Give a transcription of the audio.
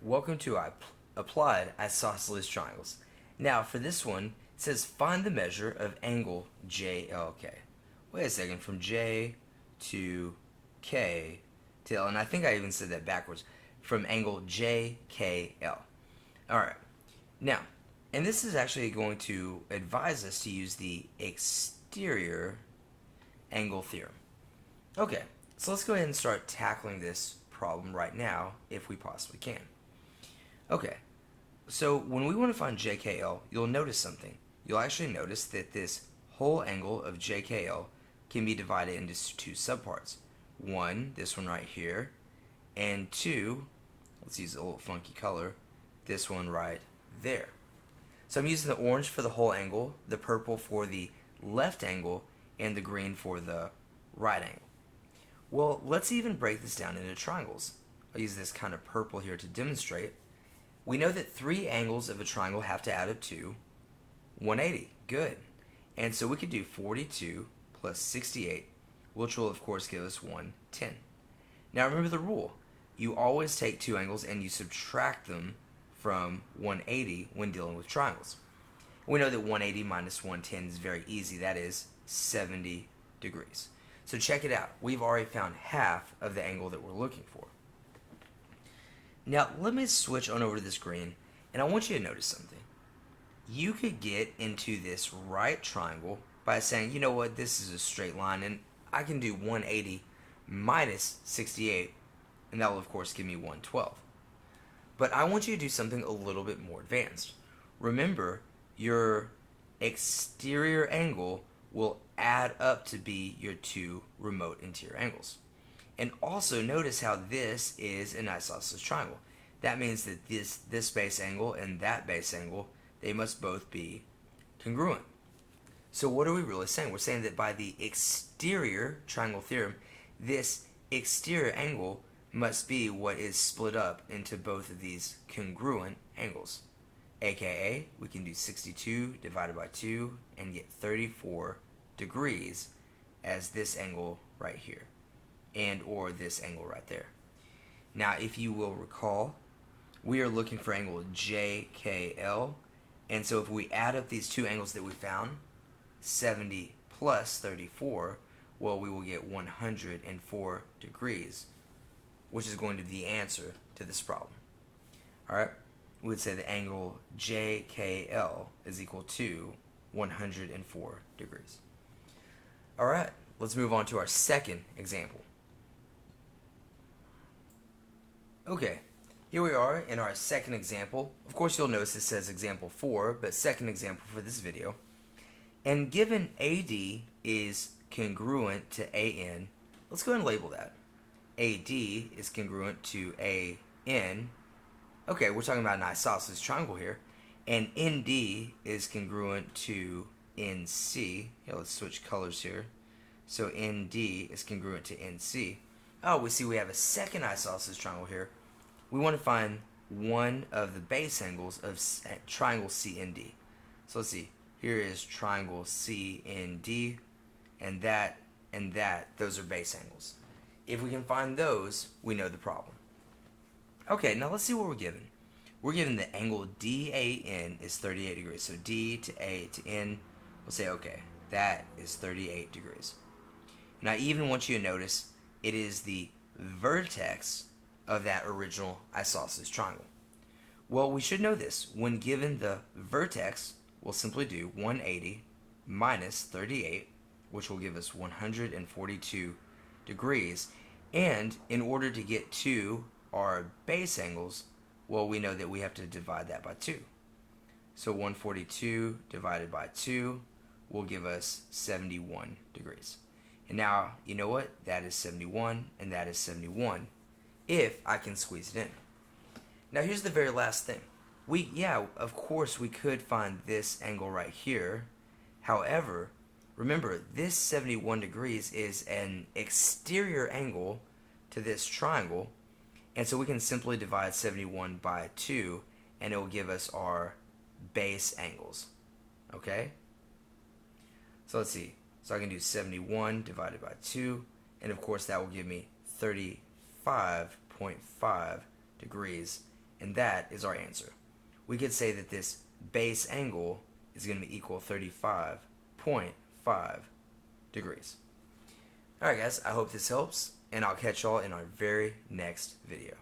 Welcome to Applied Isosceles Triangles. Now for this one, it says find the measure of angle JLK. Wait a second, from J to K to L, and I think I even said that backwards, from angle JKL. Alright, now, and this is actually going to advise us to use the exterior angle theorem. Okay, so let's go ahead and start tackling this problem right now if we possibly can. Okay, so when we want to find JKL, you'll notice something. You'll actually notice that this whole angle of JKL can be divided into two subparts. One, this one right here, and two, let's use a little funky color, this one right there. So I'm using the orange for the whole angle, the purple for the left angle, and the green for the right angle. Well, let's even break this down into triangles. I'll use this kind of purple here to demonstrate. We know that three angles of a triangle have to add up to 180. Good. And so we could do 42 plus 68, which will of course give us 110. Now remember the rule. You always take two angles and you subtract them from 180 when dealing with triangles. We know that 180 minus 110 is very easy. That is 70 degrees. So check it out. We've already found half of the angle that we're looking for. Now let me switch on over to this green, and I want you to notice something. You could get into this right triangle by saying, you know what, this is a straight line, and I can do 180 minus 68, and that will of course give me 112. But I want you to do something a little bit more advanced. Remember, your exterior angle will add up to be your two remote interior angles. And also notice how this is an isosceles triangle. That means that this base angle and that base angle, they must both be congruent. So what are we really saying? We're saying that by the exterior triangle theorem, this exterior angle must be what is split up into both of these congruent angles. AKA, we can do 62 divided by 2 and get 34 degrees as this angle right here, and or this angle right there. Now if you will recall, we are looking for angle JKL, and so if we add up these two angles that we found, 70 plus 34, well, we will get 104 degrees, which is going to be the answer to this problem. Alright, we would say the angle JKL is equal to 104 degrees. Alright, let's move on to our second example. Okay, here we are in our second example. Of course you'll notice it says example 4, but second example for this video. And given AD is congruent to AN, let's go ahead and label that. AD is congruent to AN. Okay, we're talking about an isosceles triangle here. And ND is congruent to NC. Yeah, let's switch colors here. So ND is congruent to NC. Oh, we see we have a second isosceles triangle here. We want to find one of the base angles of triangle CND. So let's see. Here is triangle CND, and that, those are base angles. If we can find those, we know the problem. Okay, now let's see what we're given. We're given the angle DAN is 38 degrees. So D to A to N, we'll say, okay, that is 38 degrees. And I even want you to notice it is the vertex of that original isosceles triangle. Well, we should know this. When given the vertex, we'll simply do 180 minus 38, which will give us 142 degrees. And in order to get to our base angles, well, we know that we have to divide that by 2. So 142 divided by 2 will give us 71 degrees. And now, you know what? That is 71, and that is 71, if I can squeeze it in. Now here's the very last thing. Of course we could find this angle right here. However, remember, this 71 degrees is an exterior angle to this triangle, and so we can simply divide 71 by 2, and it will give us our base angles. Okay? So let's see. So I can do 71 divided by 2, and of course that will give me 35.5 degrees and that is our answer. We could say that this base angle is going to be equal 35.5 degrees. Alright guys, I hope this helps, and I'll catch y'all in our very next video.